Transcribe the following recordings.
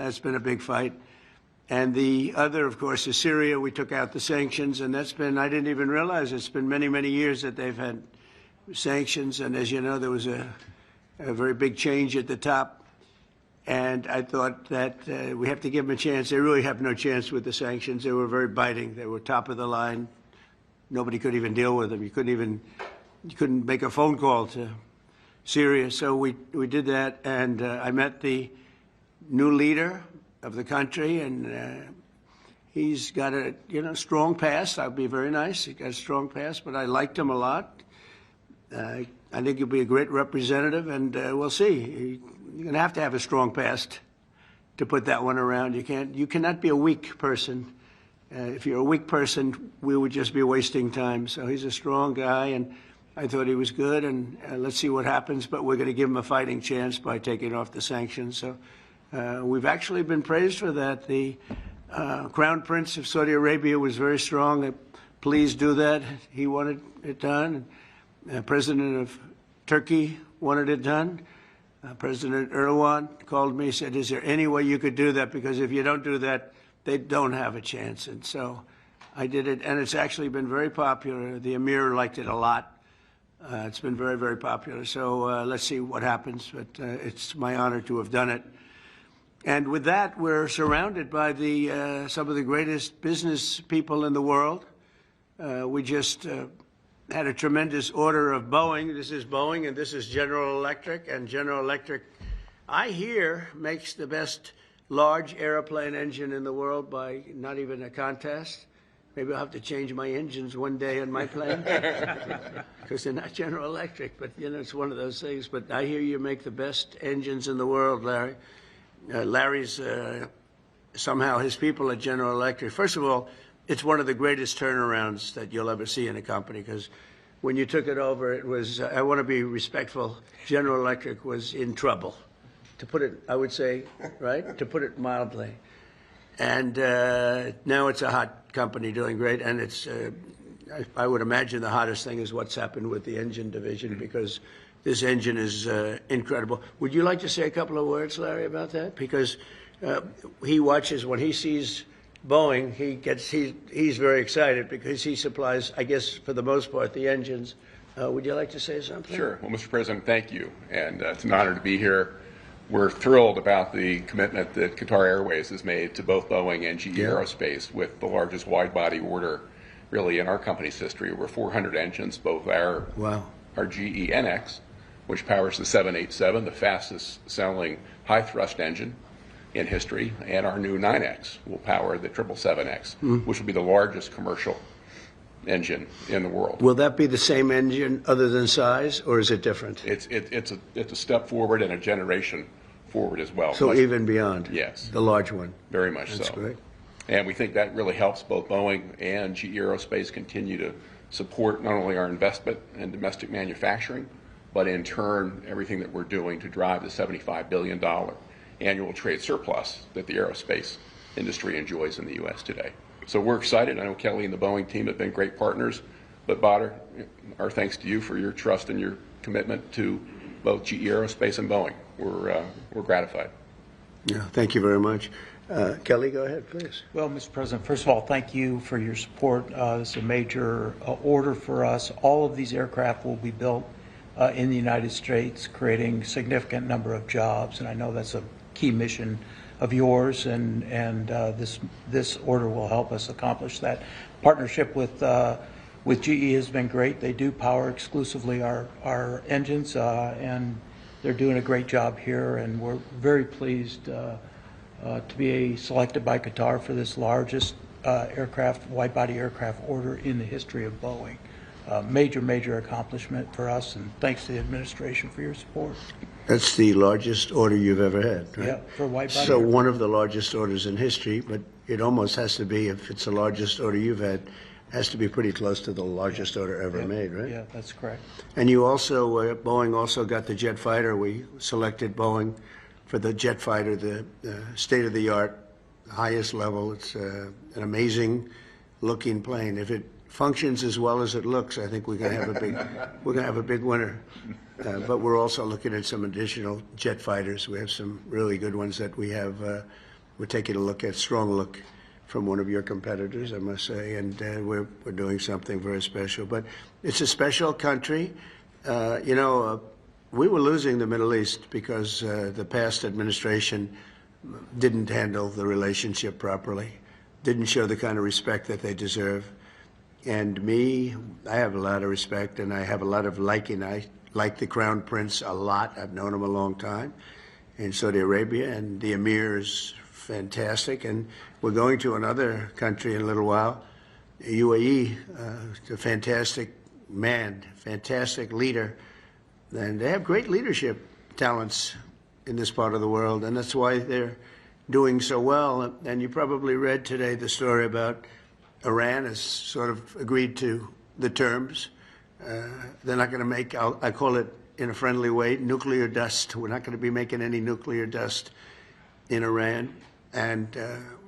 That's been a big fight. And the other, of course, is Syria. We took out the sanctions, and that's been, I didn't even realize it's been many, many years that they've had sanctions. And as you know, there was a very big change at the top. And I thought that we have to give them a chance. They really have no chance with the sanctions. They were very biting. They were top of the line. Nobody could even deal with them. You couldn't make a phone call to Syria. So we did that, and I met the new leader of the country, and he's got a strong past. That would be very nice. He got a strong past, but I liked him a lot. I think he'll be a great representative, and we'll see. You're going to have a strong past to put that one around. You cannot be a weak person. If you're a weak person, we would just be wasting time. So he's a strong guy, and I thought he was good, and let's see what happens. But we're going to give him a fighting chance by taking off the sanctions. So we've actually been praised for that. The Crown Prince of Saudi Arabia was very strong. Please do that. He wanted it done. President of Turkey wanted it done. President Erdogan called me, said, is there any way you could do that? Because if you don't do that, they don't have a chance. And so I did it, and it's actually been very popular. The Emir liked it a lot. It's been very, very popular. So let's see what happens. But it's my honor to have done it. And with that, we're surrounded by some of the greatest business people in the world. We just had a tremendous order of Boeing. This is Boeing, and this is General Electric. And General Electric, I hear, makes the best large airplane engine in the world by not even a contest. Maybe I'll have to change my engines one day on my plane because they're not General Electric. But, it's one of those things. But I hear you make the best engines in the world, Larry. Larry's somehow his people at General Electric. First of all, it's one of the greatest turnarounds that you'll ever see in a company, because when you took it over, it was, I want to be respectful, General Electric was in trouble, to put it, I would say, right? To put it mildly. And now it's a hot company doing great, and it's, I would imagine the hottest thing is what's happened with the engine division, because this engine is incredible. Would you like to say a couple of words, Larry, about that? Because he watches, when he sees Boeing, he's very excited because he supplies, I guess, for the most part, the engines. Would you like to say something? Sure. Well, Mr. President, thank you. And it's an honor to be here. We're thrilled about the commitment that Qatar Airways has made to both Boeing and GE Aerospace with the largest wide-body order really in our company's history. Over 400 engines, both our GE NX, which powers the 787, the fastest-selling high-thrust engine in history, and our new 9X will power the 777X, which will be the largest commercial engine in the world. Will that be the same engine other than size, or is it different? It's a step forward and a generation forward as well. So even beyond? Yes. The large one? Very much so. That's great. And we think that really helps both Boeing and GE Aerospace continue to support not only our investment in domestic manufacturing, but in turn everything that we're doing to drive the $75 billion annual trade surplus that the aerospace industry enjoys in the U.S. today. So we're excited. I know Kelly and the Boeing team have been great partners, but Badr, our thanks to you for your trust and your commitment to both GE Aerospace and Boeing. We're gratified. Yeah, thank you very much. Kelly, go ahead, please. Well, Mr. President, first of all, thank you for your support. This is a major order for us. All of these aircraft will be built in the United States, creating a significant number of jobs, and I know that's a key mission of yours, and this order will help us accomplish that. Partnership with GE has been great. They do power exclusively our engines, and they're doing a great job here, and we're very pleased to be selected by Qatar for this largest wide-body aircraft order in the history of Boeing. Major accomplishment for us, and thanks to the administration for your support. That's the largest order you've ever had, right? Yeah, for wide-body. So one of the largest orders in history, but it almost has to be, if it's the largest order you've had, has to be pretty close to the largest order ever made, right? Yeah, that's correct. And you also, Boeing also got the jet fighter. We selected Boeing for the jet fighter, the state-of-the-art, highest level. It's an amazing looking plane. If it functions as well as it looks, I think we're going to have a big winner. But we're also looking at some additional jet fighters. We have some really good ones that we have we're taking a strong look from one of your competitors, I must say, and we're doing something very special. But it's a special country. We were losing the Middle East because the past administration didn't handle the relationship properly, didn't show the kind of respect that they deserve. And me, I have a lot of respect, and I have a lot of liking. I like the Crown Prince a lot. I've known him a long time in Saudi Arabia, and the Emir is fantastic. And we're going to another country in a little while, UAE, a fantastic man, fantastic leader. And they have great leadership talents in this part of the world, and that's why they're doing so well. And you probably read today the story about Iran has sort of agreed to the terms. They're not going to make, I call it in a friendly way, nuclear dust. We're not going to be making any nuclear dust in Iran. And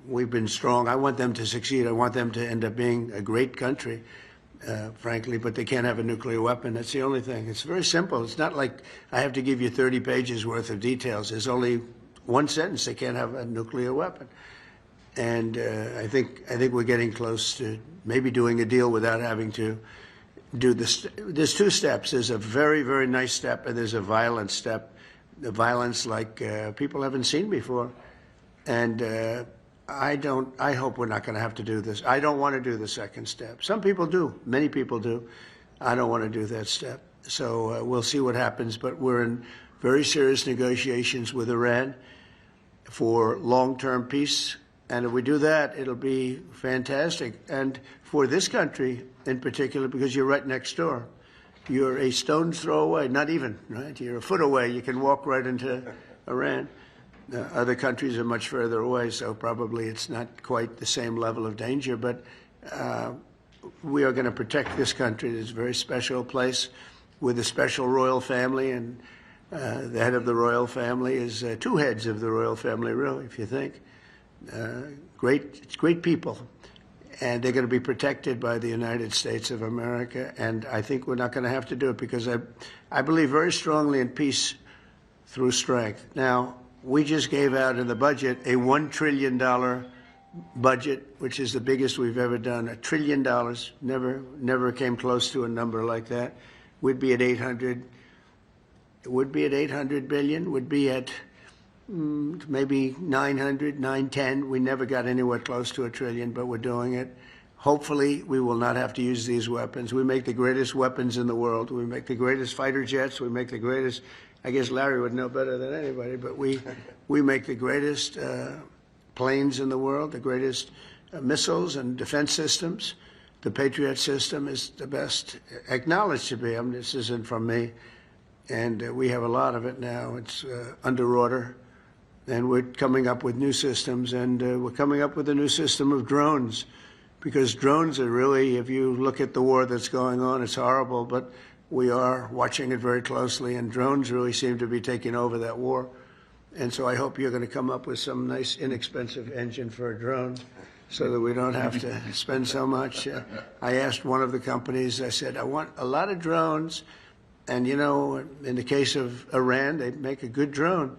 we've been strong. I want them to succeed. I want them to end up being a great country, frankly, but they can't have a nuclear weapon. That's the only thing. It's very simple. It's not like I have to give you 30 pages worth of details. There's only one sentence: they can't have a nuclear weapon. And I think we're getting close to maybe doing a deal without having to do this. There's two steps. There's a very, very nice step, and there's a violent step. The violence like people haven't seen before. And I hope we're not going to have to do this. I don't want to do the second step. Some people do. Many people do. I don't want to do that step. So we'll see what happens. But we're in very serious negotiations with Iran for long-term peace. And if we do that, it'll be fantastic. And for this country in particular, because you're right next door. You're a stone's throw away, not even, right? You're a foot away. You can walk right into Iran. Other countries are much further away, so probably it's not quite the same level of danger. But we are going to protect this country. It's a very special place with a special royal family. And the head of the royal family is two heads of the royal family, really, if you think. Great people, and they're going to be protected by the United States of America. And I think we're not going to have to do it because I believe very strongly in peace through strength. Now, we just gave out in the budget a $1 trillion budget, which is the biggest we've ever done. $1 trillion, never came close to a number like that. We'd be at 800. It would be at 800 billion. Would be at maybe 900, 910. We never got anywhere close to $1 trillion, but we're doing it. Hopefully, we will not have to use these weapons. We make the greatest weapons in the world. We make the greatest fighter jets. We make the greatest, I guess Larry would know better than anybody, but we make the greatest planes in the world, the greatest missiles and defense systems. The Patriot system is the best acknowledged to be. I mean, this isn't from me. And we have a lot of it now. It's under order. And we're coming up with new systems, and we're coming up with a new system of drones, because drones are really, if you look at the war that's going on, it's horrible, but we are watching it very closely, and drones really seem to be taking over that war. And so I hope you're going to come up with some nice, inexpensive engine for a drone so that we don't have to spend so much. I asked one of the companies, I said, I want a lot of drones. And, you know, in the case of Iran, they make a good drone.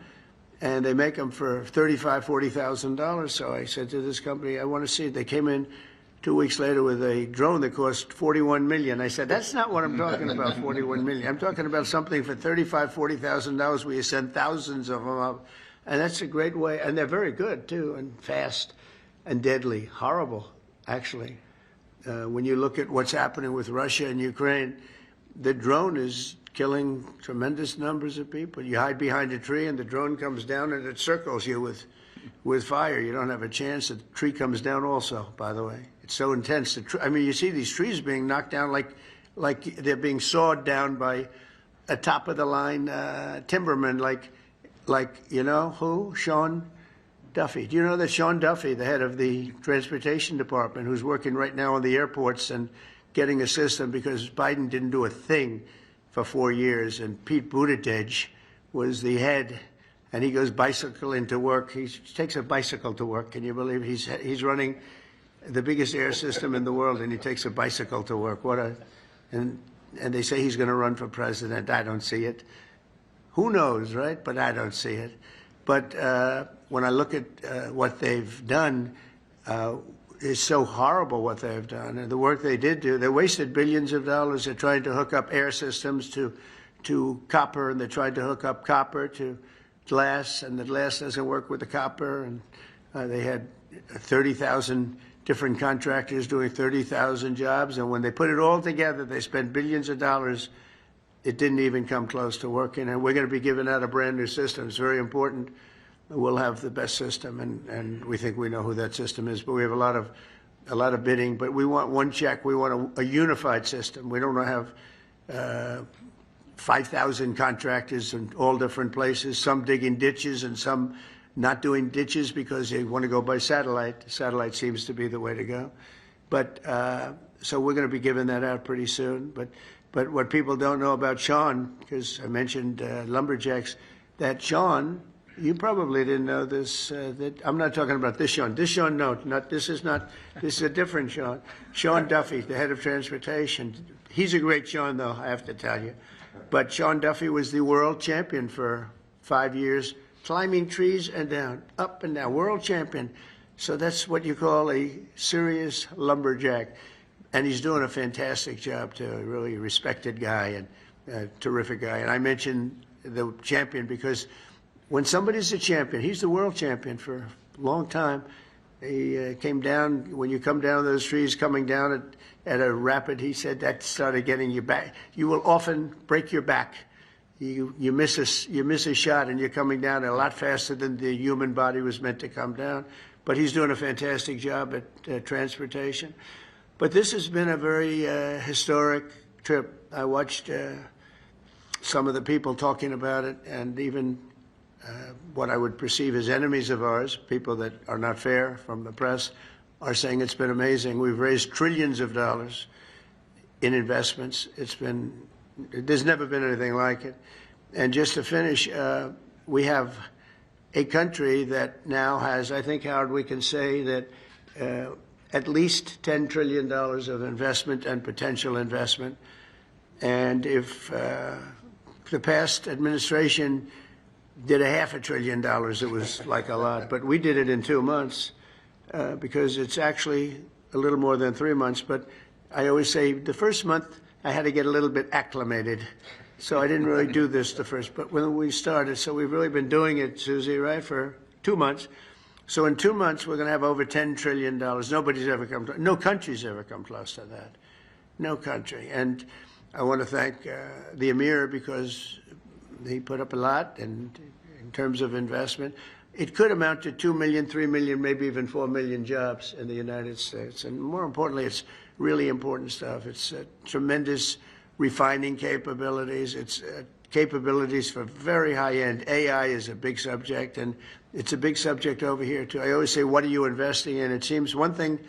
And they make them for $35,000, $40,000. So I said to this company, I want to see it. They came in 2 weeks later with a drone that cost $41 million. I said, that's not what I'm talking about, $41 million. I'm talking about something for $35,000, $40,000 where you send thousands of them up. And that's a great way. And they're very good, too, and fast and deadly. Horrible, actually. When you look at what's happening with Russia and Ukraine, the drone is killing tremendous numbers of people. You hide behind a tree and the drone comes down and it circles you with fire. You don't have a chance. The tree comes down also, by the way. It's so intense. I mean, you see these trees being knocked down like they're being sawed down by a top-of-the-line timberman, like you know who? Sean Duffy. Do you know that Sean Duffy, the head of the transportation department, who's working right now on the airports and getting a system because Biden didn't do a thing for 4 years, and Pete Buttigieg was the head, and he goes bicycling to work. He takes a bicycle to work. Can you believe he's running the biggest air system in the world, and he takes a bicycle to work? And they say he's going to run for president. I don't see it. Who knows, right? But I don't see it. But when I look at what they've done, it's so horrible what they've done. And the work they did do, they wasted billions of dollars. They're trying to hook up air systems to copper, and they tried to hook up copper to glass, and the glass doesn't work with the copper. And they had 30,000 different contractors doing 30,000 jobs. And when they put it all together, they spent billions of dollars. It didn't even come close to working. And we're going to be giving out a brand new system. It's very important. We'll have the best system, and we think we know who that system is. But we have a lot of bidding. But we want one check. We want a unified system. We don't want to have 5,000 contractors in all different places. Some digging ditches and some not doing ditches because they want to go by satellite. Satellite seems to be the way to go. But so we're going to be giving that out pretty soon. But what people don't know about Sean, because I mentioned lumberjacks, that Sean. You probably didn't know this. That I'm not talking about this Sean. This Sean, no, not this is not. This is a different Sean. Sean Duffy, the head of transportation. He's a great Sean, though, I have to tell you. But Sean Duffy was the world champion for 5 years, climbing trees and down, up and down, world champion. So that's what you call a serious lumberjack, and he's doing a fantastic job too. A really respected guy and a terrific guy. And I mentioned the champion because when somebody's a champion, he's the world champion for a long time. He came down, when you come down those trees, coming down at a rapid, he said that started getting you back. You will often break your back. You miss a shot and you're coming down a lot faster than the human body was meant to come down. But he's doing a fantastic job at transportation. But this has been a very historic trip. I watched some of the people talking about it, and even what I would perceive as enemies of ours, people that are not fair from the press, are saying it's been amazing. We've raised trillions of dollars in investments. There's never been anything like it. And just to finish, we have a country that now has, I think, Howard, we can say that at least $10 trillion of investment and potential investment. And if the past administration did $500 billion, it was like a lot. But we did it in 2 months because it's actually a little more than 3 months. But I always say the first month I had to get a little bit acclimated. So I didn't really do this the first, but when we started, so we've really been doing it, Susie, right, for 2 months. So in 2 months, we're going to have over $10 trillion. Nobody's ever come to, no country's ever come close to that. No country. And I want to thank the Emir because he put up a lot, and in terms of investment, it could amount to 2 million, 3 million, maybe even 4 million jobs in the United States. And more importantly, it's really important stuff. It's tremendous refining capabilities. It's capabilities for very high-end. AI is a big subject, and it's a big subject over here, too. I always say, what are you investing in? It seems one thing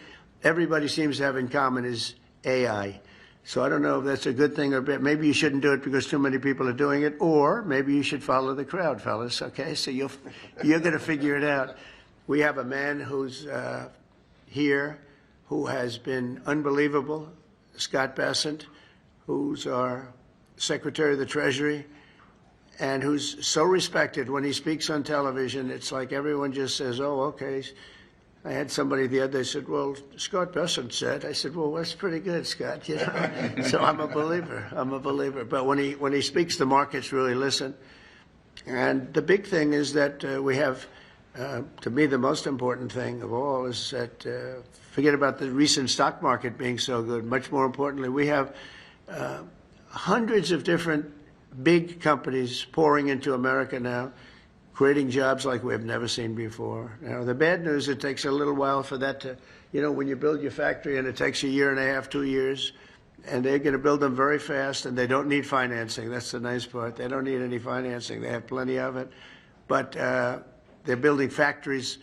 everybody seems to have in common is AI. So I don't know if that's a good thing or bad. Maybe you shouldn't do it because too many people are doing it, or maybe you should follow the crowd, fellas, okay? So you're going to figure it out. We have a man who's here who has been unbelievable, Scott Bessent, who's our Secretary of the Treasury, and who's so respected. When he speaks on television, it's like everyone just says, oh, okay. I had somebody the other day said, well, Scott Bessent said. I said, well, that's pretty good, Scott. You know? So I'm a believer. I'm a believer. But when he speaks, the markets really listen. And the big thing is that we have, to me, the most important thing of all is that, forget about the recent stock market being so good. Much more importantly, we have hundreds of different big companies pouring into America now, creating jobs like we've never seen before. Now, the bad news, it takes a little while for that to, you know, when you build your factory and it takes 1.5 years, 2 years, and they're going to build them very fast, and they don't need financing. That's the nice part. They don't need any financing. They have plenty of it. But they're building factories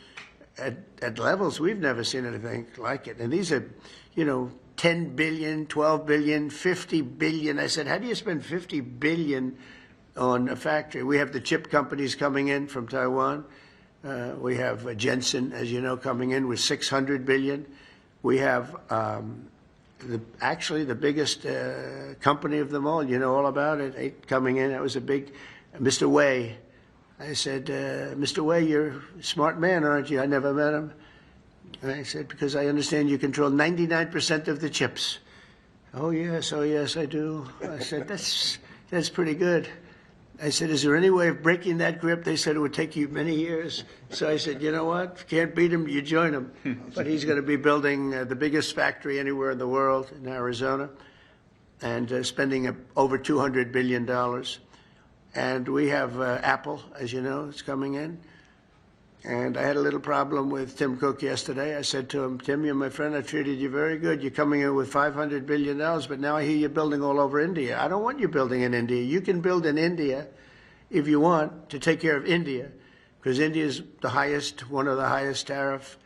at levels we've never seen anything like it. And these are, you know, 10 billion, 12 billion, 50 billion. I said, how do you spend 50 billion on a factory? We have the chip companies coming in from Taiwan. We have Jensen, as you know, coming in with 600 billion. We have actually the biggest company of them all. You know all about it, coming in. That was a big, Mr. Wei. I said, Mr. Wei, you're a smart man, aren't you? I never met him. And I said, because I understand you control 99% of the chips. Oh, yes, I do. I said, that's pretty good. I said, is there any way of breaking that grip? They said it would take you many years. So I said, you know what? If you can't beat him, you join him. But he's going to be building the biggest factory anywhere in the world in Arizona and spending over $200 billion. And we have Apple, as you know, is coming in. And I had a little problem with Tim Cook yesterday. I said to him, Tim, you're my friend. I treated you very good. You're coming in with $500 billion, but now I hear you're building all over India. I don't want you building in India. You can build in India if you want to take care of India, because India is the highest, one of the highest tariff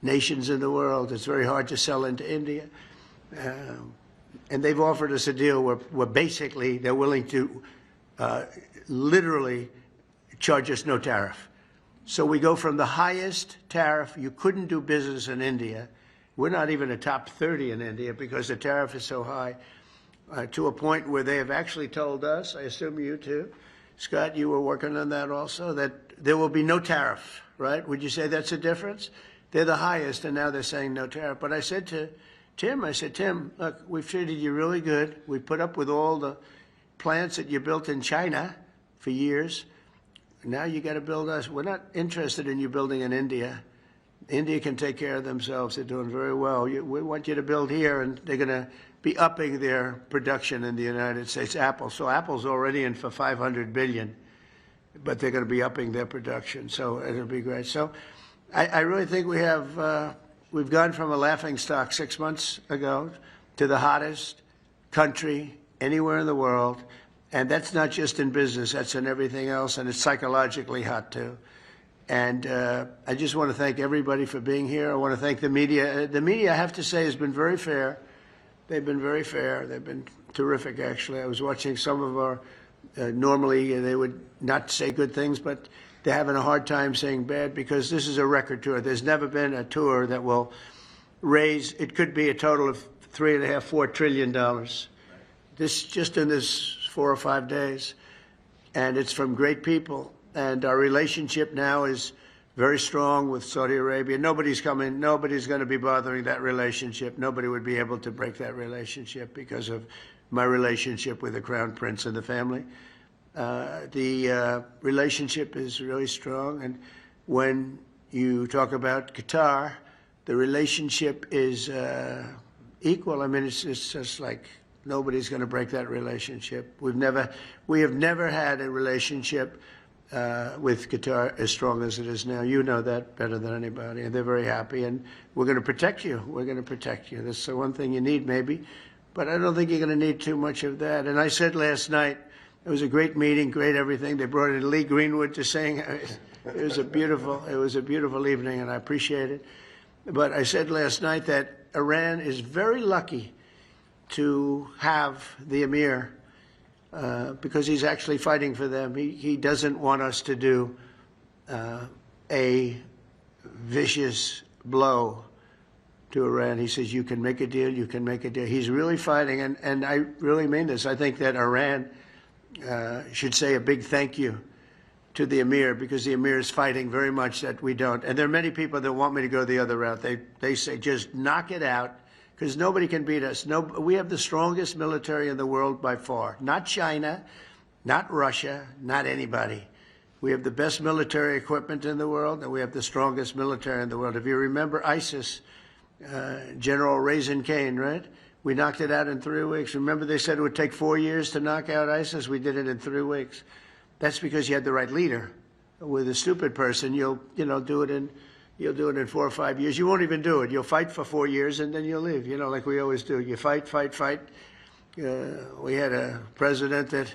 nations in the world. It's very hard to sell into India. And they've offered us a deal where basically they're willing to literally charge us no tariff. So we go from the highest tariff, you couldn't do business in India, we're not even a top 30 in India because the tariff is so high, to a point where they have actually told us, I assume you too, Scott, you were working on that also, that there will be no tariff, right? Would you say that's a difference? They're the highest and now they're saying no tariff. But I said to Tim, Tim, look, we've treated you really good. We put up with all the plants that you built in China for years. Now you got to build us. We're not interested in you building in India. India can take care of themselves. They're doing very well. We want you to build here, and they're going to be upping their production in the United States. Apple. So Apple's already in for $500 billion, but they're going to be upping their production. So it'll be great. So I really think we have we've gone from a laughingstock 6 months ago to the hottest country anywhere in the world. And that's not just in business, that's in everything else, and it's psychologically hot too. And I just want to thank everybody for being here. I want to thank the media. The media, I have to say, has been very fair. They've been very fair. They've been terrific, actually. I was watching some of our, normally they would not say good things, but they're having a hard time saying bad because this is a record tour. There's never been a tour that will raise, it could be a total of $3.5–4 trillion. This, just in this 4 or 5 days, and it's from great people. And our relationship now is very strong with Saudi Arabia. Nobody's going to be bothering that relationship. Nobody would be able to break that relationship because of my relationship with the Crown Prince and the family. The relationship is really strong, and when you talk about Qatar, the relationship is equal. I mean, it's just like nobody's going to break that relationship. We have never had a relationship with Qatar as strong as it is now. You know that better than anybody, and they're very happy, and we're going to protect you. We're going to protect you. That's the one thing you need, maybe, but I don't think you're going to need too much of that. And I said last night, it was a great meeting, great everything. They brought in Lee Greenwood to sing. It was a beautiful evening, and I appreciate it. But I said last night that Iran is very lucky to have the Emir because he's actually fighting for them. He doesn't want us to do a vicious blow to Iran. He says, you can make a deal, you can make a deal. He's really fighting, and I really mean this. I think that Iran should say a big thank you to the Emir, because the Emir is fighting very much that we don't. And there are many people that want me to go the other route. They say, just knock it out, because nobody can beat us. We have the strongest military in the world by far. Not China, not Russia, not anybody. We have the best military equipment in the world, and we have the strongest military in the world. If you remember ISIS, General Raisin Kane, right? We knocked it out in 3 weeks. Remember they said it would take 4 years to knock out ISIS? We did it in 3 weeks. That's because you had the right leader. With a stupid person, you'll do it in 4 or 5 years. You won't even do it. You'll fight for 4 years and then you'll leave. Like we always do. You fight. We had a president that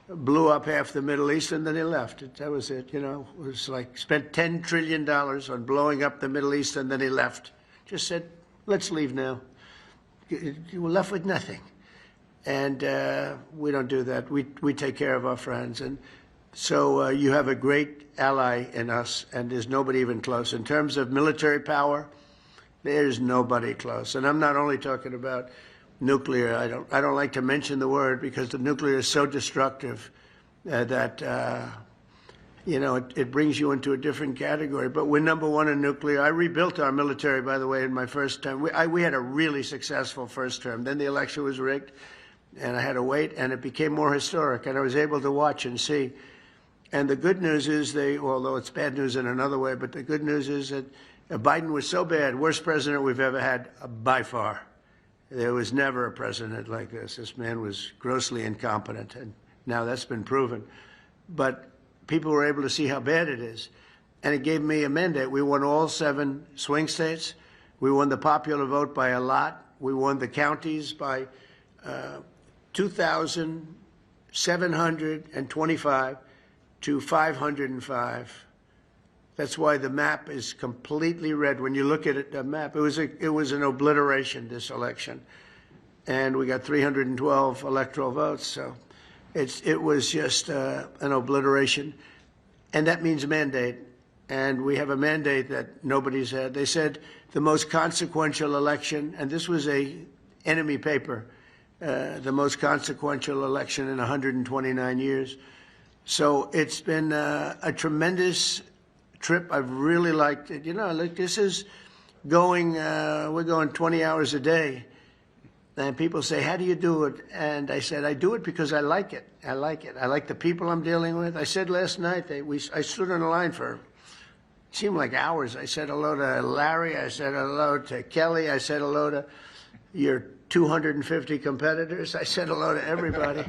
blew up half the Middle East and then he left. That was it. It was like spent $10 trillion on blowing up the Middle East and then he left. Just said, let's leave now. You were left with nothing. And we don't do that. We take care of our friends. And so you have a great ally in us, and there's nobody even close. In terms of military power, there's nobody close. And I'm not only talking about nuclear. I don't like to mention the word because the nuclear is so destructive that you know, it brings you into a different category. But we're number one in nuclear. I rebuilt our military, by the way, in my first term. We had a really successful first term. Then the election was rigged, and I had to wait, and it became more historic, and I was able to watch and see. And the good news is although it's bad news in another way, but the good news is that Biden was so bad, worst president we've ever had by far. There was never a president like this. This man was grossly incompetent, and now that's been proven. But people were able to see how bad it is. And it gave me a mandate. We won all 7 swing states. We won the popular vote by a lot. We won the counties by 2,725 to 505. That's why the map is completely red. When you look at it, the map, it was an obliteration, this election. And we got 312 electoral votes. So it was just an obliteration. And that means mandate. And we have a mandate that nobody's had. They said the most consequential election, and this was a enemy paper, the most consequential election in 129 years. So it's been a tremendous trip. I've really liked it. You know, like this is going, we're going 20 hours a day. And people say, how do you do it? And I said, I do it because I like it. I like it. I like the people I'm dealing with. I said last night, I stood in a line for, it seemed like hours. I said hello to Larry. I said hello to Kelly. I said hello to your 250 competitors. I said hello to everybody.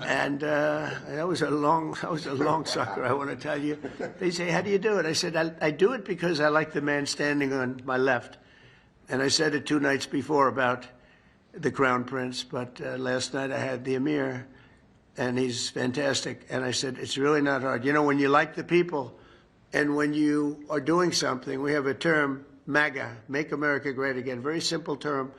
And that was a long sucker, I want to tell you. They say, how do you do it? I said, I do it because I like the man standing on my left. And I said it 2 nights before about the Crown Prince, but last night I had the Emir, and he's fantastic. And I said, it's really not hard. You know, when you like the people and when you are doing something, we have a term, MAGA, Make America Great Again, very simple term.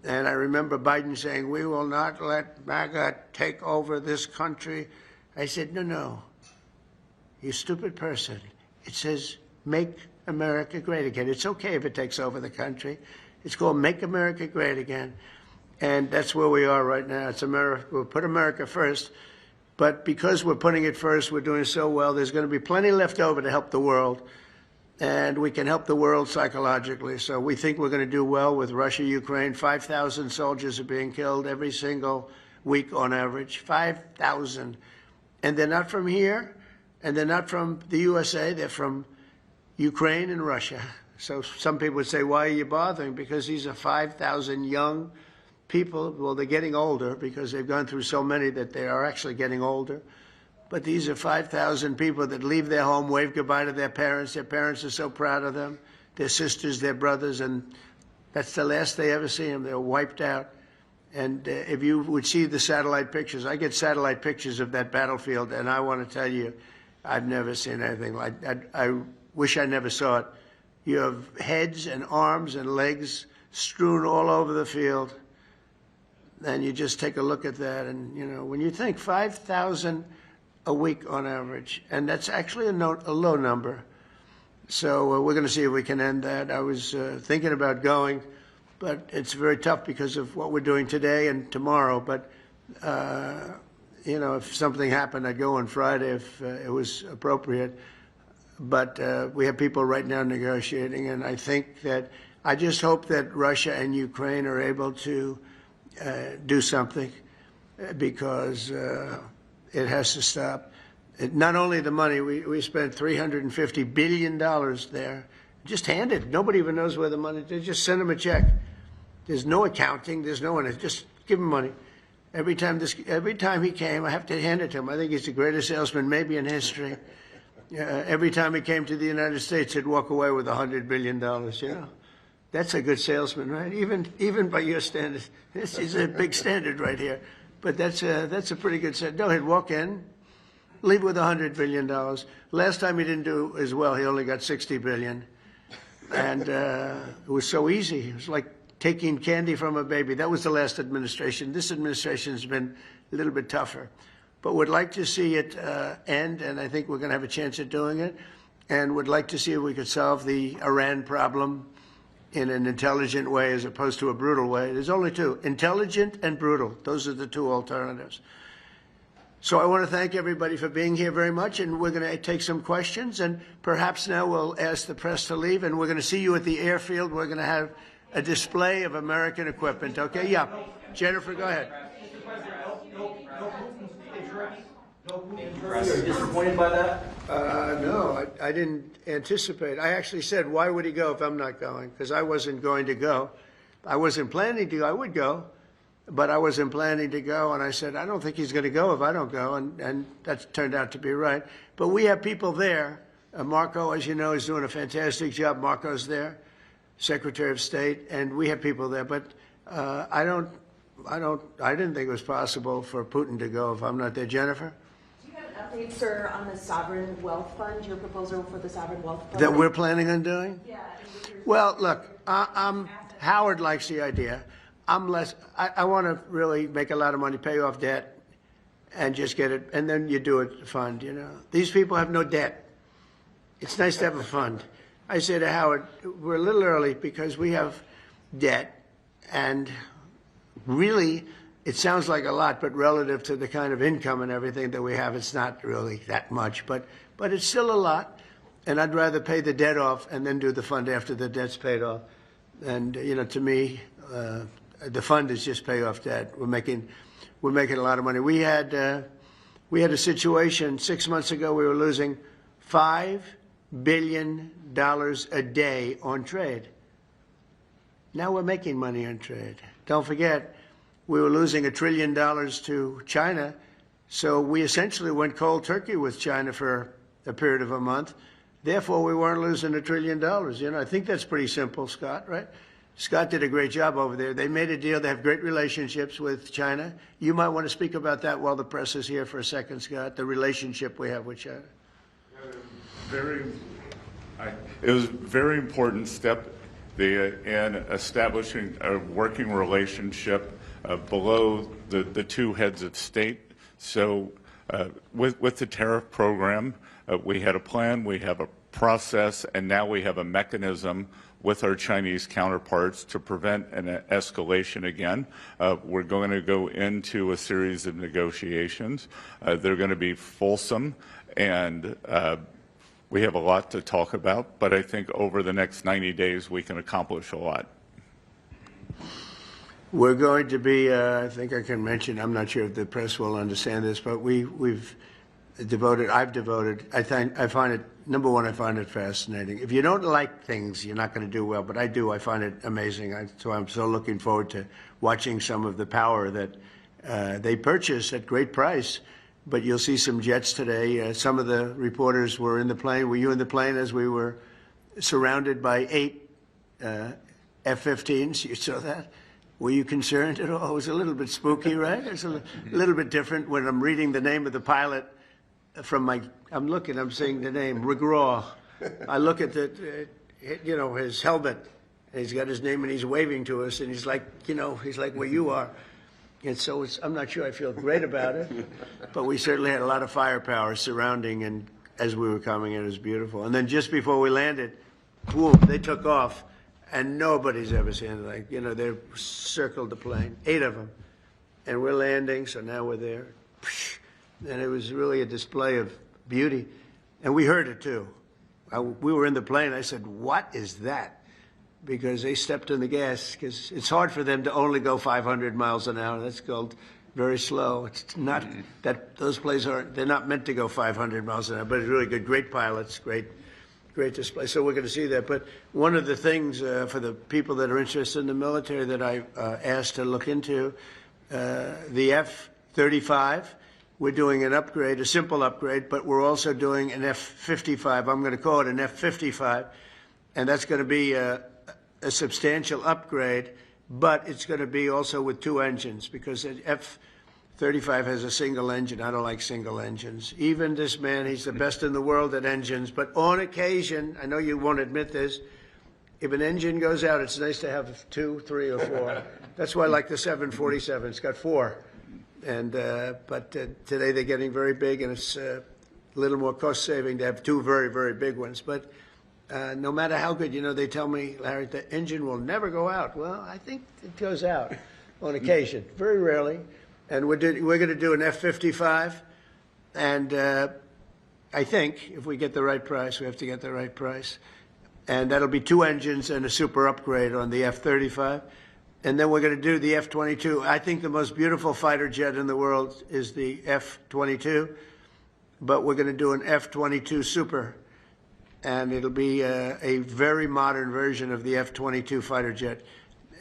And I remember Biden saying, we will not let MAGA take over this country. I said, no, you stupid person. It says, make America great again. It's okay if it takes over the country. It's called Make America Great Again. And that's where we are right now. It's America. We'll put America first. But because we're putting it first, we're doing so well, there's going to be plenty left over to help the world. And we can help the world psychologically. So we think we're going to do well with Russia, Ukraine. 5,000 soldiers are being killed every single week on average. 5,000. And they're not from here, and they're not from the USA. They're from Ukraine and Russia. So some people would say, why are you bothering? Because these are 5,000 young people. Well, they're getting older because they've gone through so many that they are actually getting older. But these are 5,000 people that leave their home, wave goodbye to their parents. Their parents are so proud of them, their sisters, their brothers, and that's the last they ever see them. They're wiped out. And if you would see the satellite pictures, I get satellite pictures of that battlefield, and I want to tell you, I've never seen anything like that. I wish I never saw it. You have heads and arms and legs strewn all over the field. And you just take a look at that. And, you know, when you think 5,000 a week on average, and that's actually a low number. So we're going to see if we can end that. I was thinking about going, but it's very tough because of what we're doing today and tomorrow. But, you know, if something happened, I'd go on Friday if it was appropriate. But we have people right now negotiating, and I think that I just hope that Russia and Ukraine are able to do something because it has to stop. Not only the money, we spent $350 billion there, just handed. Nobody even knows where the money is. They just send them a check. There's no accounting. There's no one. Just give him money. Every time he came, I have to hand it to him. I think he's the greatest salesman maybe in history. Every time he came to the United States, he'd walk away with $100 billion, you know. That's a good salesman, right? Even by your standards. This is a big standard right here. But that's a pretty good set. No, he'd walk in, leave with $100 billion. Last time he didn't do as well. He only got $60 billion. And it was so easy. It was like taking candy from a baby. That was the last administration. This administration has been a little bit tougher. But would like to see it end, and I think we're going to have a chance at doing it, and would like to see if we could solve the Iran problem in an intelligent way as opposed to a brutal way. There's only two, intelligent and brutal. Those are the two alternatives. So I want to thank everybody for being here very much, and we're going to take some questions, and perhaps now we'll ask the press to leave, and we're going to see you at the airfield. We're going to have a display of American equipment. Okay? Yeah. Jennifer, go ahead. Mr. President, no Putin interest. Are you disappointed by that? No, I didn't anticipate. I actually said, why would he go if I'm not going? Because I wasn't going to go. I wasn't planning to go. I would go, but I wasn't planning to go. And I said, I don't think he's going to go if I don't go. And that turned out to be right. But we have people there. Marco, as you know, is doing a fantastic job. Marco's there, Secretary of State, and we have people there. But I didn't think it was possible for Putin to go if I'm not there. Jennifer? Do you have an update, sir, on the sovereign wealth fund, your proposal for the sovereign wealth fund? That we're planning on doing? Yeah. Well, look, Howard likes the idea. I want to really make a lot of money, pay off debt, and just get it, and then you do it fund, you know. These people have no debt. It's nice to have a fund. I say to Howard, we're a little early because we have debt, and really, it sounds like a lot, but relative to the kind of income and everything that we have, it's not really that much, but it's still a lot, and I'd rather pay the debt off and then do the fund after the debt's paid off. And, you know, to me, the fund is just pay off debt. We're making a lot of money. We had a situation 6 months ago. We were losing $5 billion a day on trade. Now we're making money on trade. Don't forget, we were losing $1 trillion to China, so we essentially went cold turkey with China for a period of a month. Therefore, we weren't losing $1 trillion. You know, I think that's pretty simple, Scott, right? Scott did a great job over there. They made a deal. They have great relationships with China. You might want to speak about that while the press is here for a second, Scott, the relationship we have with China. It was a very important step in establishing a working relationship below the two heads of state. So with the tariff program, we had a plan, we have a process, and now we have a mechanism with our Chinese counterparts to prevent an escalation again. We're going to go into a series of negotiations. They're going to be fulsome, and we have a lot to talk about, but I think over the next 90 days we can accomplish a lot. We're going to be, I think I can mention, I'm not sure if the press will understand this, but I've devoted, I find it, number one, I find it fascinating. If you don't like things, you're not going to do well, but I do. I find it amazing. So I'm so looking forward to watching some of the power that they purchase at great price. But you'll see some jets today. Some of the reporters were in the plane. Were you in the plane as we were surrounded by 8 F-15s? You saw that? Were you concerned at all? It was a little bit spooky, right? It's a little bit different when I'm reading the name of the pilot from I'm seeing the name, McGraw. I look at his helmet. He's got his name and he's waving to us, and he's like where you are. And so I'm not sure I feel great about it, but we certainly had a lot of firepower surrounding, and as we were coming in, it was beautiful. And then just before we landed, boom, they took off, and nobody's ever seen it. They circled the plane, 8 of them, and we're landing, so now we're there. And it was really a display of beauty, and we heard it too. We were in the plane. I said, "What is that?" Because they stepped on the gas, because it's hard for them to only go 500 miles an hour. That's called very slow. It's not that those planes they're not meant to go 500 miles an hour, but it's really good. Great pilots, great display. So we're going to see that. But one of the things for the people that are interested in the military that I asked to look into, the F-35, we're doing an upgrade, a simple upgrade, but we're also doing an F-55. I'm going to call it an F-55, and that's going to be a substantial upgrade, but it's going to be also with 2 engines, because the F-35 has a single engine. I don't like single engines. Even this man, he's the best in the world at engines, but on occasion, I know you won't admit this, if an engine goes out, it's nice to have 2, 3, or 4. That's why I like the 747. It's got 4. And but today they're getting very big, and it's a little more cost-saving to have 2 very, very big ones. But no matter how good, they tell me, Larry, the engine will never go out. Well, I think it goes out on occasion, very rarely. And we're going to do an F-55, And I think if we get the right price, we have to get the right price. And that'll be 2 engines and a super upgrade on the F-35. And then we're going to do the F-22. I think the most beautiful fighter jet in the world is the F-22, but we're going to do an F-22 Super. And it'll be a very modern version of the F-22 fighter jet.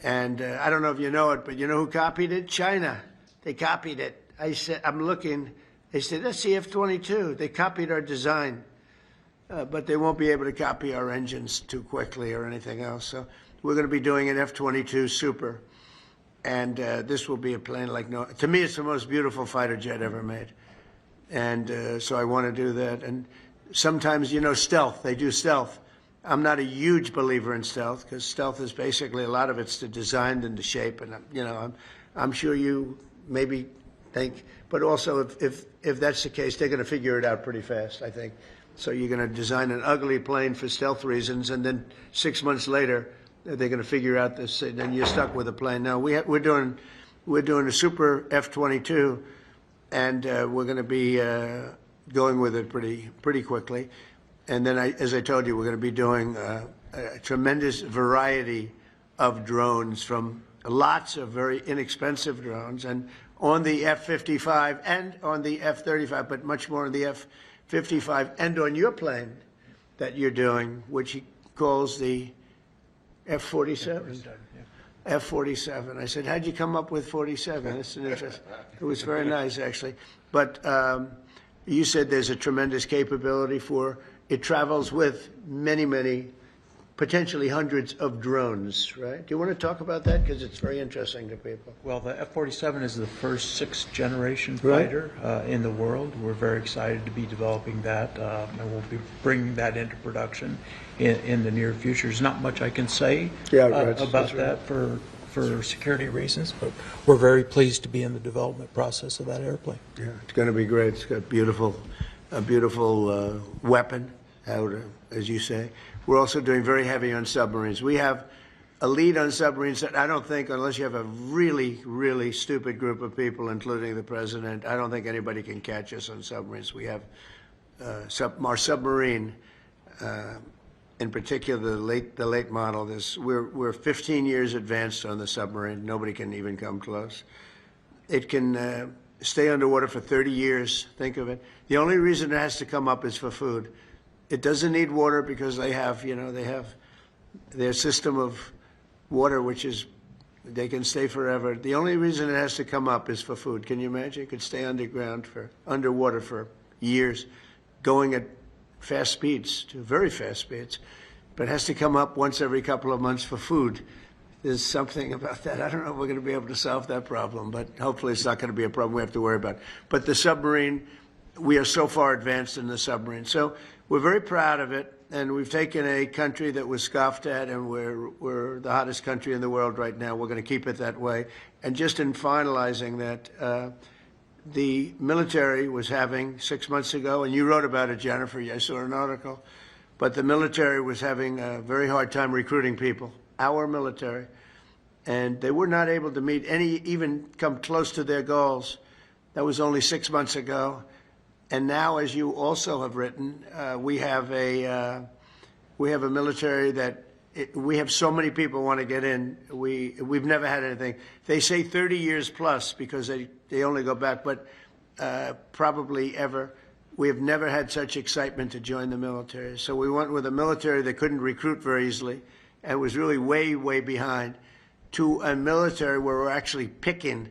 And I don't know if you know it, but you know who copied it? China. They copied it. I said, I'm looking. They said, that's the F-22. They copied our design, but they won't be able to copy our engines too quickly or anything else. So we're going to be doing an F-22 Super. And this will be a plane like no, to me, it's the most beautiful fighter jet ever made. And so I want to do that. And sometimes, you know, stealth, they do stealth. I'm not a huge believer in stealth because stealth is basically, a lot of it's the design and the shape. And, you know, I'm sure you maybe think, but also if that's the case, they're going to figure it out pretty fast, I think. So you're going to design an ugly plane for stealth reasons, and then 6 months later, they're going to figure out this, and then you're stuck with a plane. Now, we're doing a super F-22, and we're going to be going with it pretty quickly. And then, as I told you, we're going to be doing a tremendous variety of drones, from lots of very inexpensive drones, and on the F-55 and on the F-35, but much more on the F-55 and on your plane that you're doing, which he calls the F-47. F-47. I said, how'd you come up with 47? That's an interest. It was very nice, actually. But you said there's a tremendous capability for, it travels with many, many, potentially hundreds of drones, right? Do you want to talk about that? Because it's very interesting to people. Well, the F-47 is the first 6th generation Right. fighter in the world. We're very excited to be developing that, and we'll be bringing that into production in the near future. There's not much I can say about that for security reasons, but we're very pleased to be in the development process of that airplane. Yeah, it's going to be great. It's got a beautiful weapon, as you say. We're also doing very heavy on submarines. We have a lead on submarines that I don't think, unless you have a really, really stupid group of people, including the president, I don't think anybody can catch us on submarines. We have our submarine, in particular the late model. We're 15 years advanced on the submarine. Nobody can even come close. It can stay underwater for 30 years. Think of it. The only reason it has to come up is for food. It doesn't need water because they have their system of water, which is, they can stay forever. The only reason it has to come up is for food. Can you imagine? It could stay underwater for years, going at fast speeds, to very fast speeds, but it has to come up once every couple of months for food. There's something about that. I don't know if we're going to be able to solve that problem, but hopefully it's not going to be a problem we have to worry about. But the submarine, we are so far advanced in the submarine. So we're very proud of it, and we've taken a country that was scoffed at, and we're the hottest country in the world right now. We're going to keep it that way. And just in finalizing that, the military was having 6 months ago, and you wrote about it, Jennifer, I saw an article, but the military was having a very hard time recruiting people, our military, and they were not able to meet even come close to their goals. That was only 6 months ago. And now, as you also have written, we have a military that we have so many people want to get in. We've never had anything. They say 30 years plus because they only go back, but probably ever. We have never had such excitement to join the military. So we went with a military that couldn't recruit very easily and was really way, way behind, to a military where we're actually picking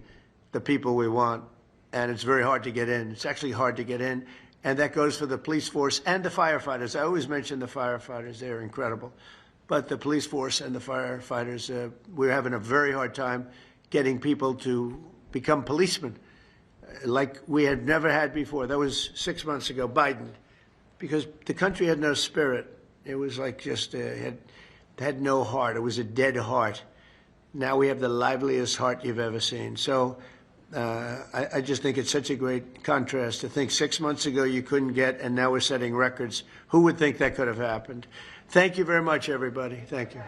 the people we want. And it's very hard to get in. It's actually hard to get in. And that goes for the police force and the firefighters. I always mention the firefighters. They're incredible. But the police force and the firefighters, we're having a very hard time getting people to become policemen like we had never had before. That was 6 months ago, Biden, because the country had no spirit. It was like just had no heart. It was a dead heart. Now we have the liveliest heart you've ever seen. So I just think it's such a great contrast to think 6 months ago you couldn't get, and now we're setting records. Who would think that could have happened? Thank you very much, everybody. Thank you.